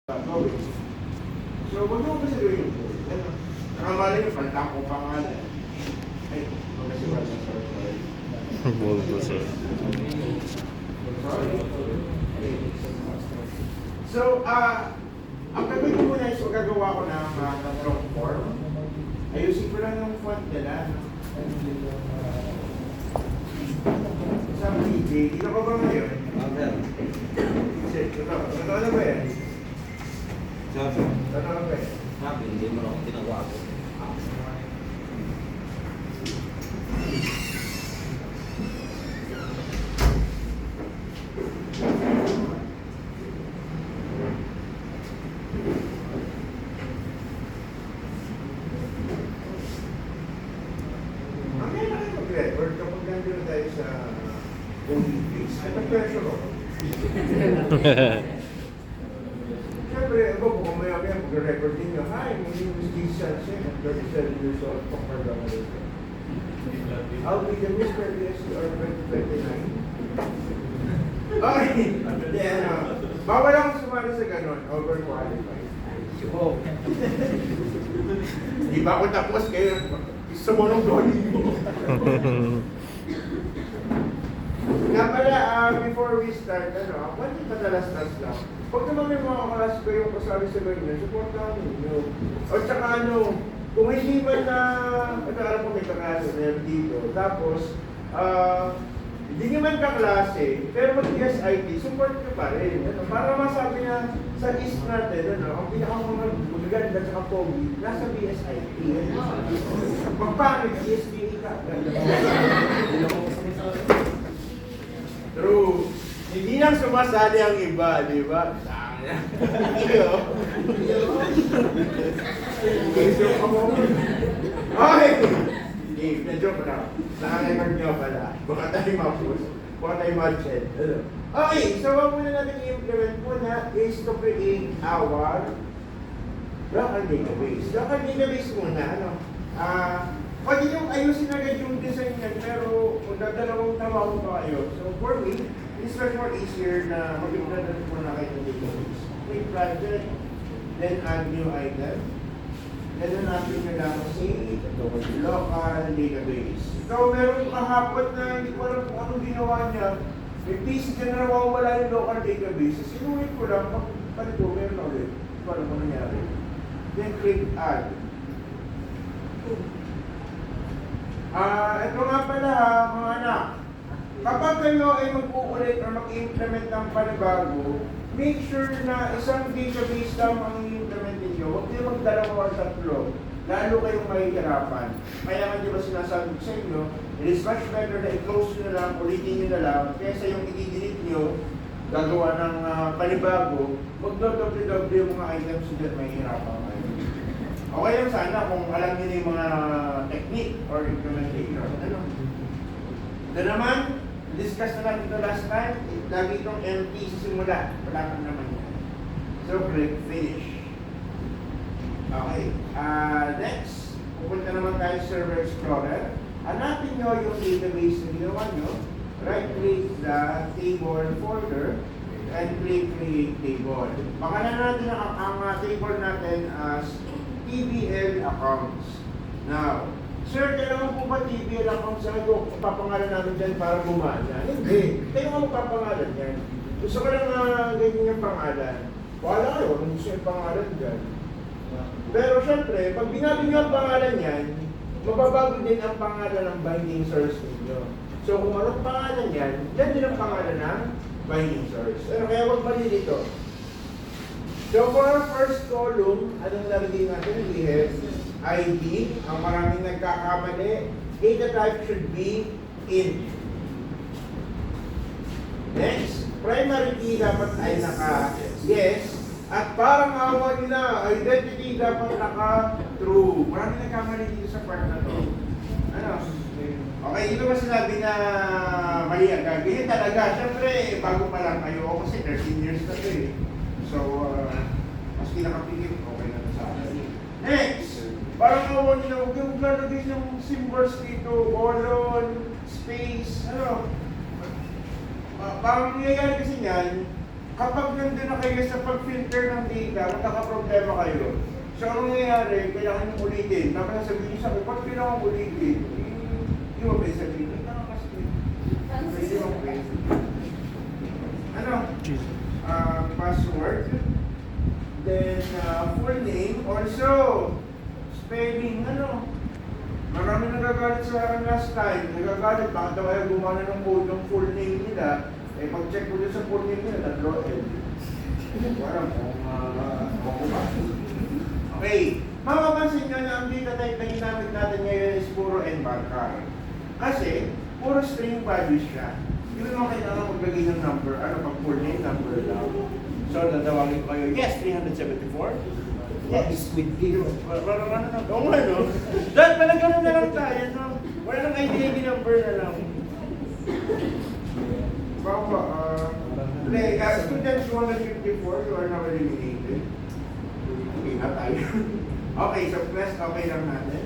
gawin. So, wag mo kasi gawin yung buhay. Ano? Nakamali mo, pantang ko pangalan. Ay, wag kasi ba sa sorry. Bulldozer. Sorry. So, ang gagawin ko muna is gagawa ko ng long form. Ayusin ko lang yung font nila. No? Sa PJ, dito ko ba ngayon? Ito na ba yan? Ito na ba yan? Sabi, hindi mo ako tinagawa ko. Mamaya na kayo mag-record kapag nandun tayo sa movie face. At pressure ako. Siyempre, ako po, mamaya kayo mag-record din nyo. Hi, my name is Keith Sanchez. I'm 37 years old. I'll be the Mr. DSCR 2029. Okay. Hindi, bawal akong sumali sa ganon. Overqualified. Di ba ako tapos kayo? Isa mo nung doli mo. Nga pala, before we start, what yung padalas-tas lang? Huwag naman may mga kalas ko yung kasali sa ganyan, supportahan nyo. O tsaka kung hindi man na, alam ko may kaklase na dito, tapos, hindi nyo man kaklase, pero mag-SIT, support nyo pa rin. Para masabi na sa East natin, ang pinakamagaganda at saka pogi, nasa BSIT. Magpangit, ESPA ka. True. Hindi lang sumasali ang iba, di ba? Ay! Hindi, na-joke na. Nakarecord nyo pala. Baka tayo ma-post. Baka tayo ma-chat. Okay, so ang muna natin i-implement muna is to create our local database. Local database muna, pwede yung ayusin agad yung design yan, pero kung dadalawang trabaho pa kayo. So for me, it's much more easier na mag-implement muna kayo ng database. Create project, then add new item. Ganun natin na lang si local database. Ikaw meron kahapon na hindi ko alam kung anong ginawa niya. May piece ka na nawawala yung local database. Sinulit ko lang, palit ko, meron ulit. Hindi ko alam kung nangyari. Then click add. Ito nga pala mga anak. Kapag kayo ay mag-uulit o mag-implement ng panibago, make sure na isang database lang ang i-implement ninyo. Huwag kayo magdalawa o tatlo. Lalo kayong mahihirapan. Kaya nga di ba sinasabi ko sa inyo, it is much better na i-close nyo na lang, ulitin nyo na lang, kaysa yung i-delete nyo, gagawa ng panibago, magdodoble-doble yung mga items so that mahihirapan kayo. Okay lang sana kung alam nyo na yung mga technique or implementation. Ito naman, discuss na natin ito last time, lagi itong empty sa simula. Wala kang naman yan. So, click finish. Okay. Next, pupunta naman tayo sa Server Explorer. Hanapin nyo yung database na ginawa nyo. Right-click the table folder and click create table. Pakalan natin ang table natin as TBL accounts. Now, sir, kailangan po ba TBL accounts? Sabi ko, papangalan namin dyan para gumana. Hindi. Kayo nga magpapangalan yan. Gusto ko lang ganyan yung pangalan. Wala kayo, kung gusto yung pangalan dyan. Pero syempre, pag binabi nyo ang pangalan yan, mababago din ang pangalan ng binding source ninyo. So kung anong pangalan yan, yan din ang pangalan ng binding source. Pero kaya huwag mali dito. So for our first column, anong nalagay natin? We have ID. Ang maraming nagkakamali. Data type should be int. Next, primary key dapat ay naka-yes. At parang awa nila, identity dapat naka-true. Maraming nagkamali dito sa part na to. Okay, dito ba sinabi na mali agad? Ganyan talaga. Siyempre, bago pa lang kayo. Kasi 13 years na to eh. So, maski nakapikit, okay na sa akin. Next! Parang awa nila, huwag yung lalagay ng symbols dito, colon, space, Parang nangyayari kasi niyan, kapag nandun na kayo sa pag-filter ng data, magkakaproblema kayo. So, ang nangyayari, kailangan nyo ulitin. Tapos sabihin nyo sa akin, ba't kailangan ulitin? Yung ba sabihin? Ito na kasi. Pwede mo pwede. Ano? Password. Then, full name. Also, spelling, ano? Marami nagagalit sa akin last time. Nagagalit, bakit daw ayaw gumana ng code ng full name nila? Eh, pag-check ko dyan sa full name nila, tatlo L. Parang kung okay. Mapapansin nyo na ang data type na ginamit natin ngayon is puro NVARCHAR. Kasi, puro string values siya. Hindi mo kailangan maglagay ng number. Ano pag full name, number lang. So, natawagin ko kayo, yes, 374. Yes, with you. Parang ano na, oo nga no? Dahil pala ganun na lang tayo, no? Wala nang ID number na lang. Baba, students 154, you are now eliminated. Okay, na tayo. Okay, so class, okay lang natin.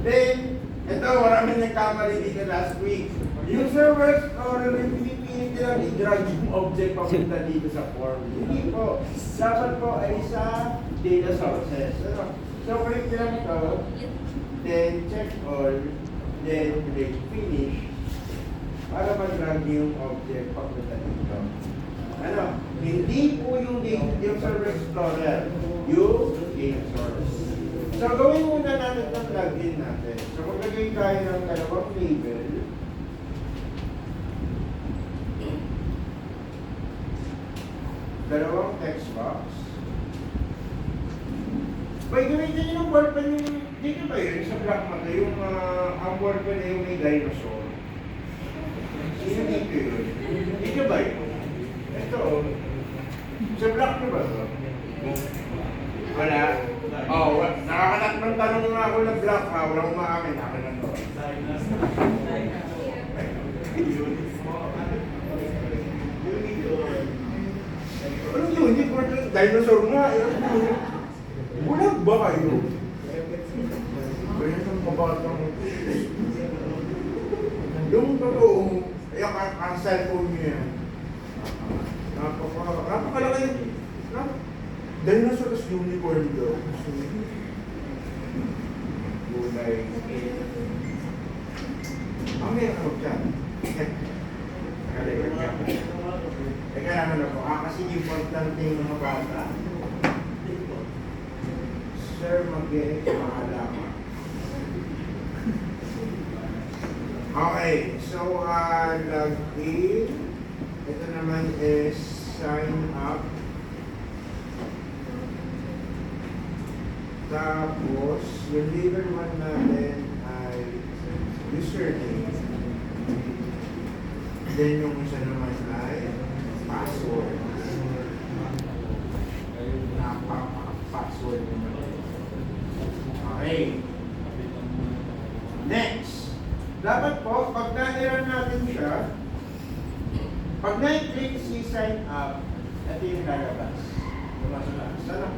Then, ito, maraming nagkamali dito last week. User works or pinipilit nilang i-drag yung object papunta dito sa form. Hindi po. Dapat po ay sa data sources. So, click lang ito. Then, check all. Then, click finish. Para mag-drag yung object papunta dito. Ano? Hindi po yung User Explorer. Yung data source. So, gawin muna natin ng login natin. So, maglagay tayo ng dalawang label. Dalawang text box. By gamitin nyo ng wordpan yung, dito ba yun? Sa black mata, yung ang wordpan na yung may dinosaur. Sino dito yun? Dito ba yun? Ito, sa black na ba ito? Wala? Oh, nakakatatlong tanong nga ako na black ha, walang umaamin. Akin na to. Ano yun? Hindi ko dinosaur nga. Bulag ba kayo? Kaya ng kabatang yung totoo, ang cellphone niya yan. Napakalaki yun. Dinosaur as unicorn daw. Gulay. Ang meron ako dyan. Nakalimutan niya. Teka naman ako, kasi importante yung mga bata. Sir, mag-get mahalama. Okay, so log in. Ito naman is sign up. Tapos, yung level 1 natin ay username. Then yung isa naman ay password. Napaka-password naman. Okay. Next. Dapat po, pag na-error natin siya, pag na-click si sign up, ito yung lalabas. Ano?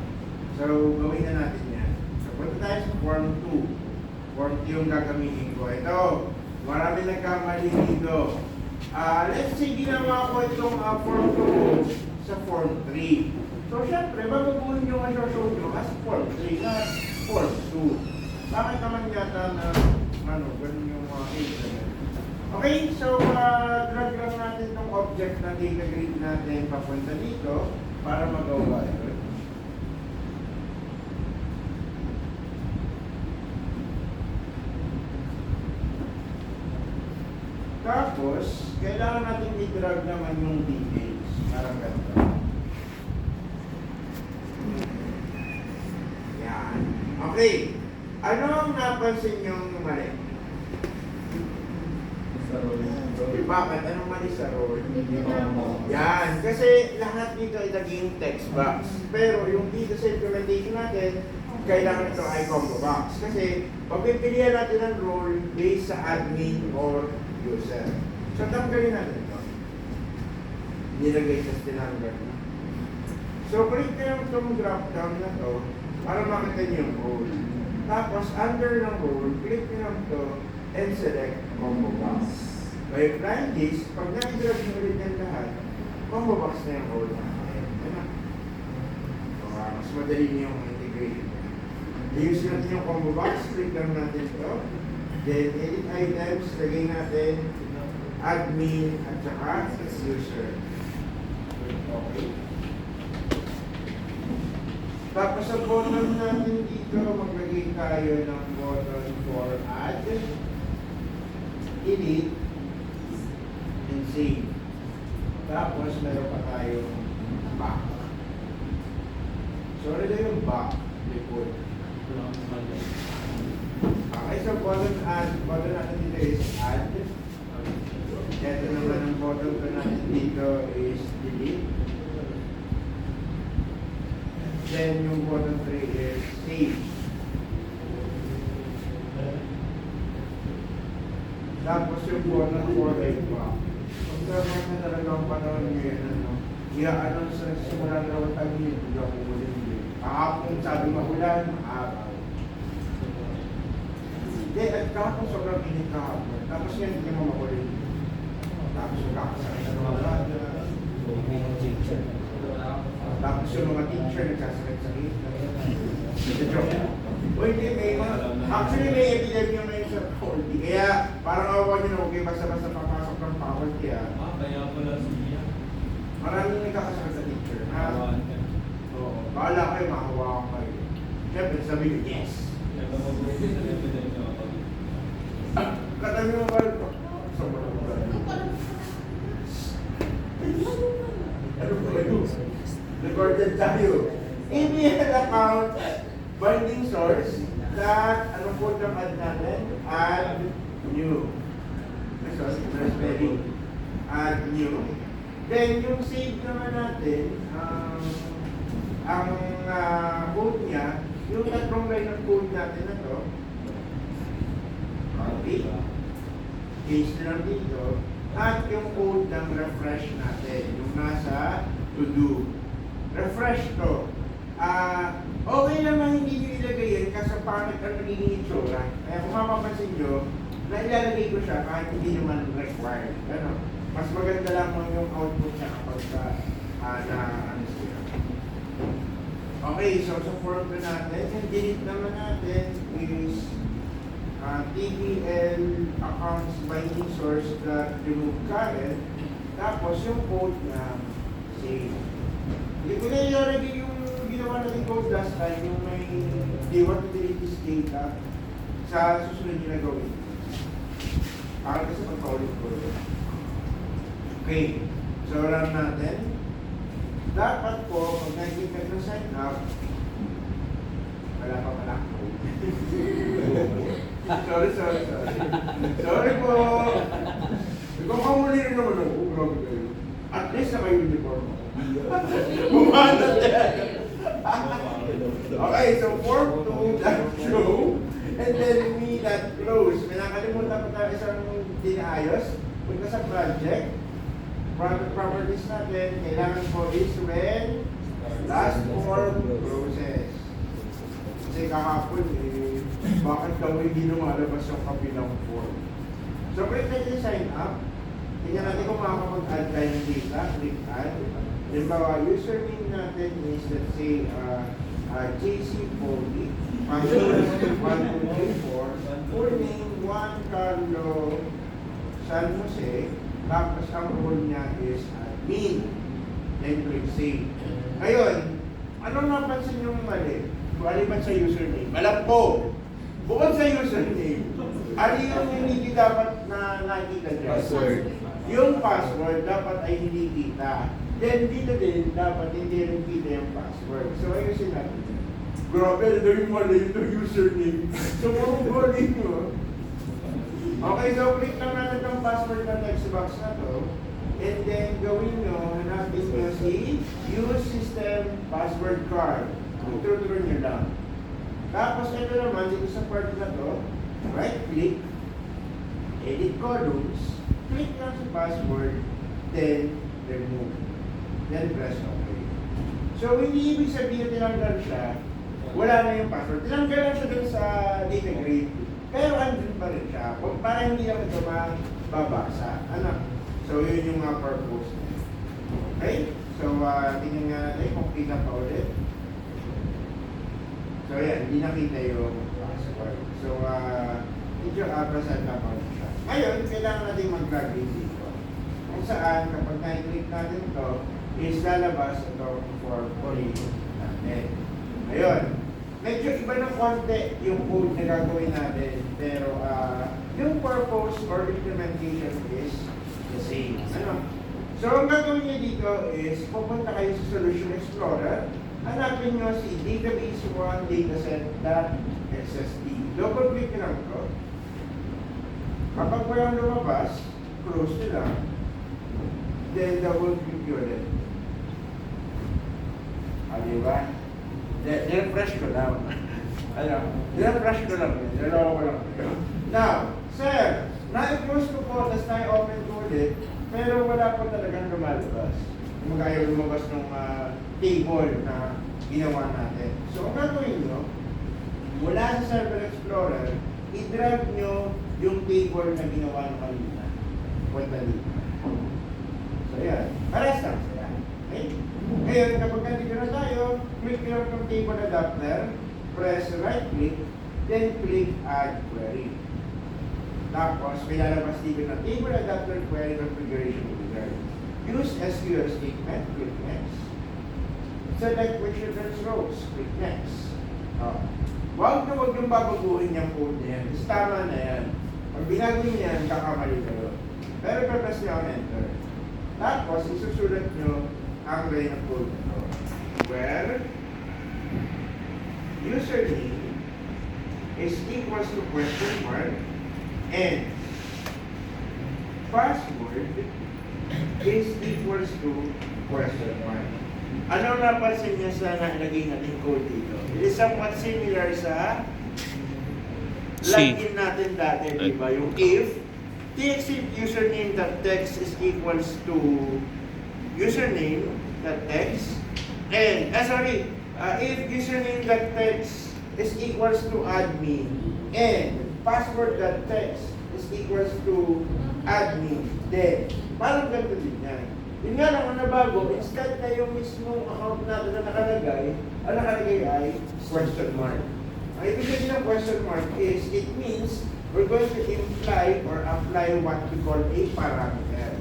So, gawin na natin yan. So, punta tayo sa form 2. Form 2 yung gagamitin ko. Ito, marami nagkamali dito. Let's say, ginawa ko itong form 2 sa form 3. So, syempre, babaguhin nyo ang show nyo as form 3 na form 2. Bakit naman yata na, ganun yung implement. Okay, so, drag lang natin itong object na data grid natin papunta dito para magawa ito. Tapos, kailangan natin i-drag naman yung details. Parang ganito. Yan. Okay. Ano ang napansin yung mali? Bakit? Anong mali sa role? Yan. Kasi lahat dito ay naging text box. Pero yung dito sa implementation natin, kailangan ito ay combo box. Kasi pagpipilihan natin ng role based sa admin or user. So, tanggalin natin ito. Nilagay sa tinanggal na. So, click kayo itong drop down na to para makita niyo yung role. Tapos, under ng role, click nyo lang ito and select combo box. By applying this, pag na-drag nyo ulit yan lahat, combo box na yung code natin. Ano? So, mas madali niyo yung integration. I-use natin yung combo box, click lang natin ito. Then, edit items, lagay natin admin at saka user. Okay. Tapos sa button natin dito, maglagay tayo ng button for add, delete, and save. Tapos meron pa tayong back. So ano yung back? Likod. Okay, so button natin dito is add. Ito naman ang button ko natin dito is delete. Then yung button 3 is save. Tapos yung button 4 ay back. Pagkakas na talaga ang panahon ngayon, ano sa simula na ako tabi, hindi ako ulit. Kahapon sabi mahulan, araw. Hindi, at kahapon sobrang init kahapon. Tapos yan, hindi mo makulit. Tapos yung kakasakit na mga bata. Tapos yung mga teacher nagsasakit-sakit. Ito joke. O hindi, actually may epidemia ngayon sa faculty. Kaya parang awa nyo na huwag kayo basta-basta papasok ng faculty. Kaya pala siya. Maraming nagkakasakit sa teacher. Oo. Bahala kayo, makahawakan kayo. Siyempre, sabi ko, yes. Katabi mo ba ito? Sobrang ba? Ano ba ito? Recorded tayo. Email account, binding source, that, ano po yung add natin? Add new. Sorry, spelling. Add new. Then, yung save naman natin, ang code niya, yung tatlong line ng code natin na to, copy, paste na lang dito, at yung code ng refresh natin, yung nasa to do. Refresh to. Okay naman hindi nyo ilagay yan kasi pangit ang nagiging itsura. Kaya kung mapapansin nyo, na ilalagay ko siya kahit hindi naman required. Ano? Mas maganda lang mo yung output niya kapag ano siya. Okay, so sa form ko natin, yung delete naman natin is TBL accounts binding source that remove current. Tapos yung code na save. Hindi ko na ilalagay yung ginawa natin code last time, yung may they want to delete this data sa susunod yung nagawin. Para kasi magpaulit ko. Okay, so run natin. Dapat po, pag nakikita ng sign up, wala pa pala code. Sorry. Sorry po. Ikaw kamuli rin naman ako. Grabe kayo. At least naka-uniform ako. Bumana yan. Okay, so form 2.show and then me.close. May nakalimutan ko tayo isang dinaayos. Punta sa project. Properties natin, kailangan po is when last form process. Kasi kahapon bakit daw hindi lumalabas yung kabilang form. So, click natin sign up. Tingnan natin kung makakapag-add tayo ng data. Click add. Halimbawa, username natin is, let's say, JC Poli. Password 1234. Full name, Juan Carlo San Jose. Tapos ang role niya is admin. Then click save. Ngayon, anong napansin nyo mali? Maliban sa username. Alam ko! Bukod sa username, ano yung hindi dapat na nakikita dyan? Password. Yung password dapat ay hindi kita. Then dito din, dapat hindi rin kita yung password. So ayusin natin. Grabe, ito yung mali yung username. So mali nyo. Okay, so click lang natin yung password na text box na to. And then gawin nyo, hanapin nyo si use system password card. Tuturo nyo lang. Tapos ito naman, dito sa part na to, right click, edit columns, click lang sa password, then remove. Then press OK. So hindi ibig sabihin tinanggal siya, wala na yung password. Tinanggal lang siya dun sa data grid. Pero andun pa rin siya. Para hindi lang ito mababasa. Ano? So yun yung mga purpose niya. Okay? So, tingnan nga natin kung kita pa ulit. So, yan, hindi nakita yung password. So, medyo present na pa siya. Ngayon, kailangan natin mag-login dito. Kung saan, kapag na-click natin ito, is lalabas ito for police natin. Ngayon, medyo iba ng konti yung code na gagawin natin. Pero, yung purpose or implementation is the same. Ano? So, ang gagawin niyo dito is, pupunta kayo sa Solution Explorer, hanapin nyo si database1 dataset.xsd. Double-click nyo lang ito. Kapag walang lumabas, close nyo lang. Then, double-click nyo ulit. Diba? Refresh ko lang. Refresh ko lang. Dalawa ko lang. Now, sir, na-close ko po, tapos na-open ko ulit, pero wala pa talagang lumalabas. Kung ayaw lumabas ng table na ginawa natin. So, ang gagawin nyo, mula sa Server Explorer, i-drag nyo yung table na ginawa nyo kanina. Punta dito. So, yan. Pares lang sila. Okay? Ngayon, kapag nandito na tayo, click nyo yung table adapter, press right click, then click add query. Tapos, may lalabas dito na table adapter query configuration wizard. Use SQL statement, click next. Select which returns rows, click next. Huwag yung babaguhin yung code na yan. Is tama na yan. Pag binago nyo yan, kakamali kayo. Pero press nyo ang enter. Tapos, isusulat nyo ang line of code na ito. Where username is equals to question mark and password is equals to question mark. Ano napansin niya sa nalagay natin code dito? It is somewhat similar sa login natin dati, di ba? Yung if txt username.text is equals to username.text and, if username.text is equals to admin and password.text is equals to admin, then parang ganito din yan. Yun nga lang ang nabago, instead na yung mismong account natin na nakalagay, ang nakalagay ay question mark. Ang ibig sabihin ng question mark is, it means we're going to imply or apply what we call a parameter.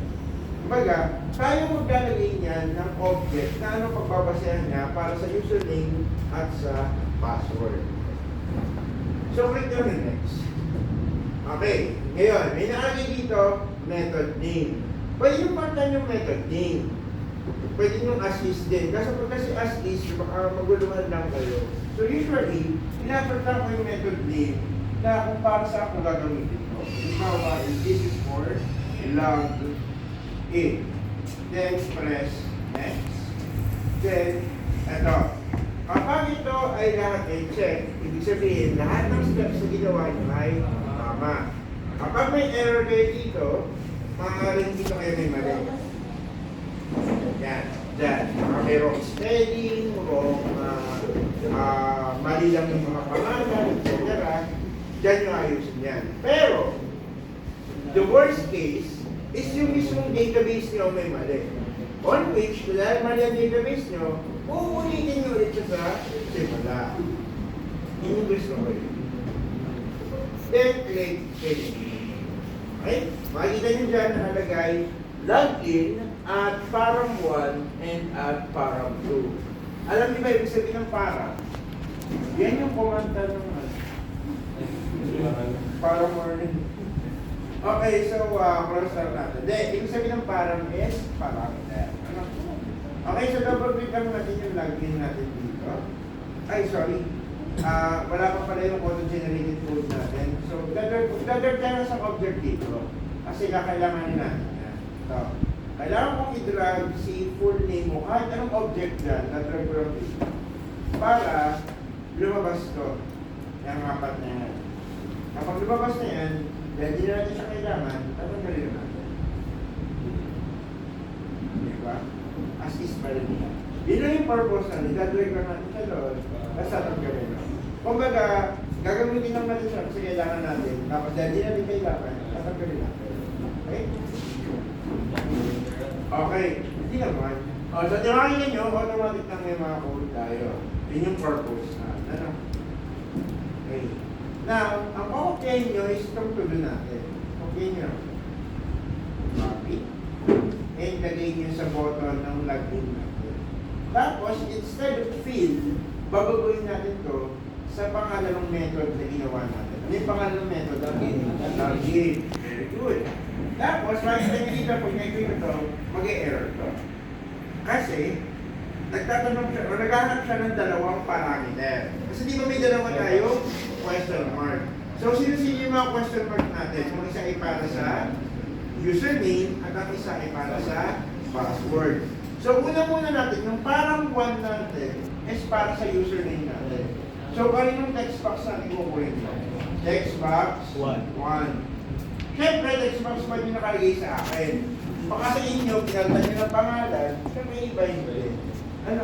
Kumbaga, tayo maglalagay niyan ng object na ano pagbabasehan niya para sa username at sa password. So, click nyo na next. Okay, ngayon, may nakalagay dito, method name. Pwede yung palitan yung method name. Pwede yung as is din. Kasi pag kasi as is, baka maguluhan lang kayo. So usually, pinapalitan ko yung method name na kung para sa ako gagamitin ko. Halimbawa, this is for log in. Then press next. Then, eto. Kapag ito ay lahat ay check, ibig sabihin, lahat ng steps na ginawa nyo ay tama. Kapag may error kayo dito, maaaring dito kayo may mali. Yan. Yan. May wrong spelling, wrong, mali lang yung mga pangalan, etc. Diyan nyo ayusin yan. Pero, the worst case is yung mismong database nyo may mali. On which, dahil mali ang database nyo, uulitin nyo ulit siya sa simula. Yung gusto ko yun. Then, click finish. Okay? Makikita nyo dyan nakalagay login at param 1 and at param 2. Alam niyo ba ibig sabihin ng param? Yan yung komanda ng param morning. Okay, so cross out natin. Then, ibig sabihin ng param is parameter. Ano? Okay, so double click lang natin yung login natin dito. Ay, sorry. Wala pa pala yung auto-generated code natin. So, dadar tayo sa object dito. Kasi kakailanganin natin yan. So, kailangan kong i-drag si full name mo. Kahit anong object dyan, dadrag ko lang dito. Para lumabas to. Yung apat na yan. Kapag lumabas na yan, dahil di na natin siya kailangan, tatanggalin na natin. Diba? As is pala niya. Yun lang yung purpose na, i-drag lang natin sa doon. Tapos tatanggalin na. Kumbaga, gagamitin lang natin siya kasi kailangan natin. Tapos dahil di natin kailangan, tatanggalin natin. Okay? Okay. Hindi naman. So tirahin nyo, automatic na may mga code tayo. Yun yung purpose na. Ano? Okay. Now, ang okay nyo is itong tulo natin. Okay nyo. Copy. And lagay nyo sa button ng login natin. Tapos, instead of fill, babaguhin natin to sa pangalan ng method na ginawa natin. Ano yung pangalan ng method? Login. Very good. Tapos, makikita nyo dito, pag nag-click ito, mag-e-error to. Kasi, nagtatanong siya, o naghahanap siya ng dalawang parameter. Kasi di ba may dalawa tayo? Question mark. So, sino-sino yung mga question mark natin? Yung isa ay para sa username at ang isa ay para sa password. So, una-muna natin, yung parang 1 natin is para sa username natin. So, kaninong text box natin kukunin mo? Text box 1. Siyempre, text box 1 yung nakalagay sa akin. Baka sa inyo, pinalta nyo ng pangalan, siyempre iba hindi. Ano?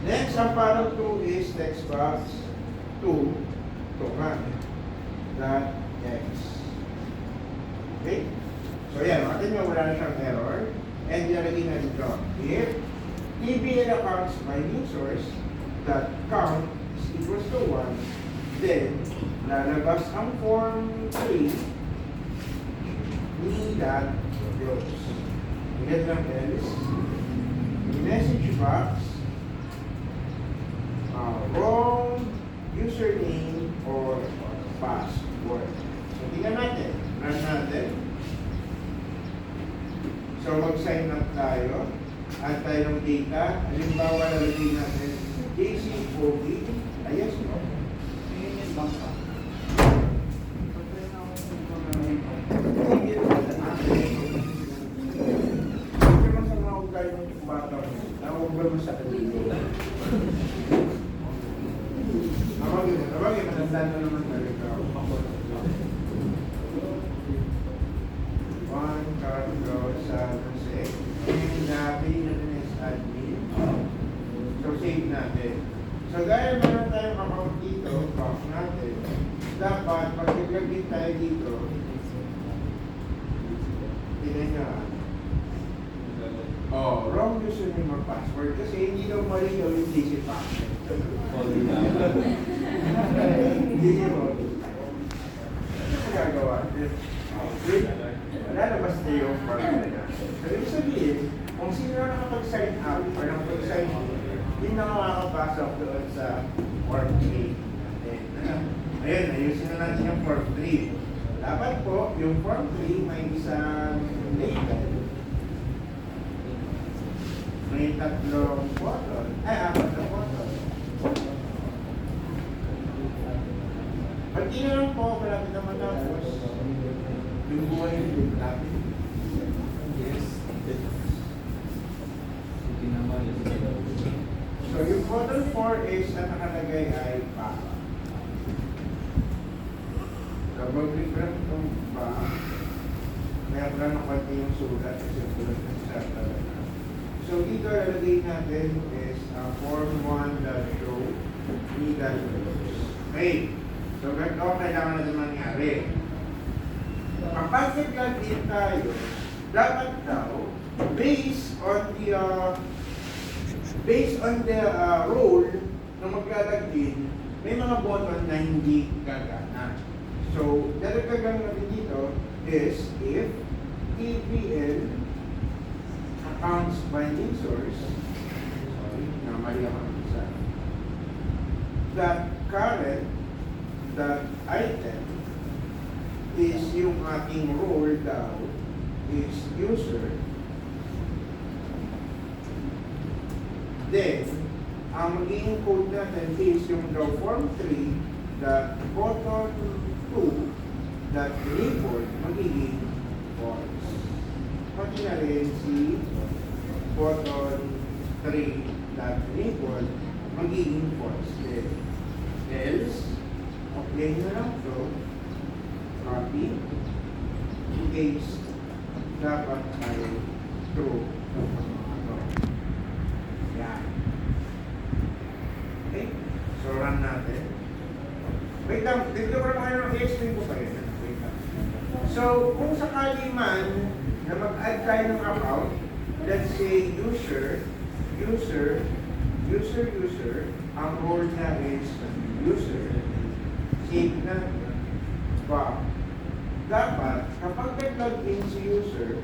Next, ang parang 2 is text box 2. Ito nga. Dot X. Okay? So yan, makita nyo, wala na siyang error. And nilagay na dito. If TBL accounts by new source that count is equals to 1, then lalabas ang form 3 ni that close. Get lang else. Message box, wrong username or password. So, tingnan natin. Run natin. So, mag-sign up tayo. Add tayo ng data. Halimbawa, lalagay natin JCOB. Ayos mo. Huwag mo sa kanilo. Abang, matanda na naman talaga. One, Carlo, Jose. And pinili natin is admin. So, save natin. So, gaya meron tayong account dito, box natin. Dapat, pag nag-login tayo dito, tingnan nyo. Wrong username or password kasi hindi daw mali daw yung DC password. Hindi nyo. Ano magagawa? Wala na basta yung formula. So, ibig sabihin, kung sino na nakapag-sign up or nakapag-sign in, hindi na makakapasok doon sa form 3 natin. Ayun, ayusin na natin yung form 3. Dapat po, yung form 3 may isang label. May 3 button. Ay, 4 na button. Pag tinanong po, malapit naman tapos, yung buhay yung malapit. Yes. Sige naman. So, yung button 4 is na nakalagay ay back. So, mag-refresh itong back. Kaya pala ng konti yung sulat kasi yung sulat ng chat talaga. So, dito lalagay natin is form 1.show legal rules. Okay. So, ganito kailangan natin mangyari. Kapag nag-login tayo, dapat daw, based on the role na mag-login, may mga button na hindi gagana. So, dadagdagan natin dito is if TPL accounts binding source, mali ako ng isa, that current, that item is yung ating role daw is user, then ang magiging code natin is yung daw form 3 that button 2 that label magiging false. Pati na rin si button 3 that label magiging false din. Else, apply nyo lang ito, copy, paste, dapat ay true. Yan. Okay? So, run natin. Wait lang, dito ko lang kayo i-explain ko kayo. Wait lang. So, kung sakali man na mag-add tayo ng account, let's say user, user, ang role niya is user, save na, ba? Dapat, kapag nag-login si user,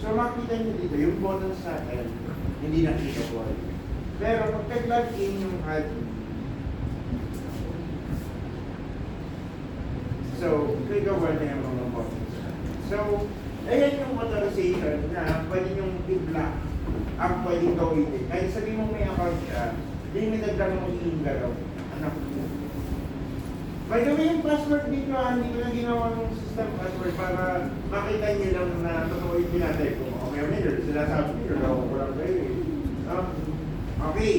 so makita niyo dito, yung bonus sa L, hindi nakita ko. Pero pag nag-login yung admin, so, gagawa na yung mga bonus. So, ayan yung authorization na pwede yung i-block ang pwedeng gawin din. Kahit sabihin mo may account siya, limited lang mo i-ingalaw. Anak mo. By the way, yung password dito, hindi ko na ginawa ng system password para makita niyo lang na totoo yung pinatay ko. Okay, may sinasabi niyo, loko ko lang kayo eh. Okay,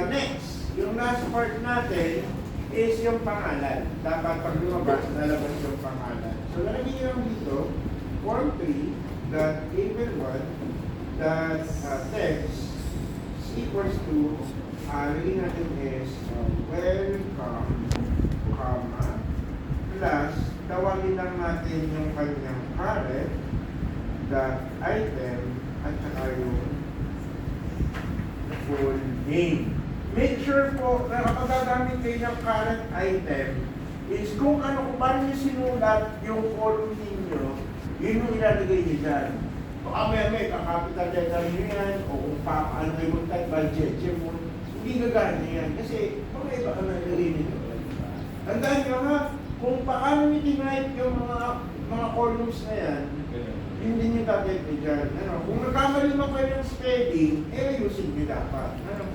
next, yung last part natin is yung pangalan. Dapat pag lumabas, nalabas yung pangalan. So, lalagyan niyo lang dito, form 3, that able1, that text equals to, lagyan natin is welcome, comma, plus, tawagin lang natin yung kanyang current, that item, at saka yung full name. Make sure po na kapag gagamit kayo ng current item, is kung paano nyo sinulat yung column ninyo, yun yung ilalagay nyo dyan. O may kakapital letter nyo yan, o kung paano kayo mag-type, budget, mo, hindi gagana yan. Kasi, kung may iba ka na ilagay nyo. Tandaan nyo ha, kung paano nyo tinayip yung mga columns na yan, hindi nyo tatype nyo dyan. Ano? Kung nagkamali mo kayo ng spelling, ayusin nyo dapat. Ano?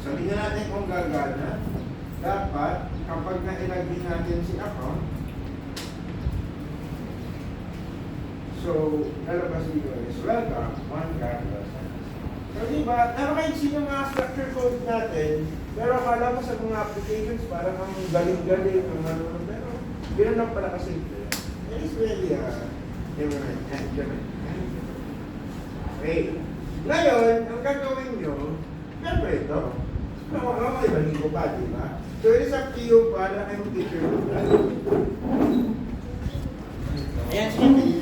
Sabihin na natin kung gagana, dapat, kapag na-ilagay natin si account, so, lalabas dito is welcome, one Carlos. So, diba, napakaiksi yung mga structure code natin, pero akala mo sa mga applications, parang ang galing-galing, ang ano, pero gano'n lang pala kasi. It is really, okay. Ngayon, ang gagawin nyo, pero ito, makakaibalin ko pa, diba? So, it is up to you, para kayo teacher. Ayan, sige,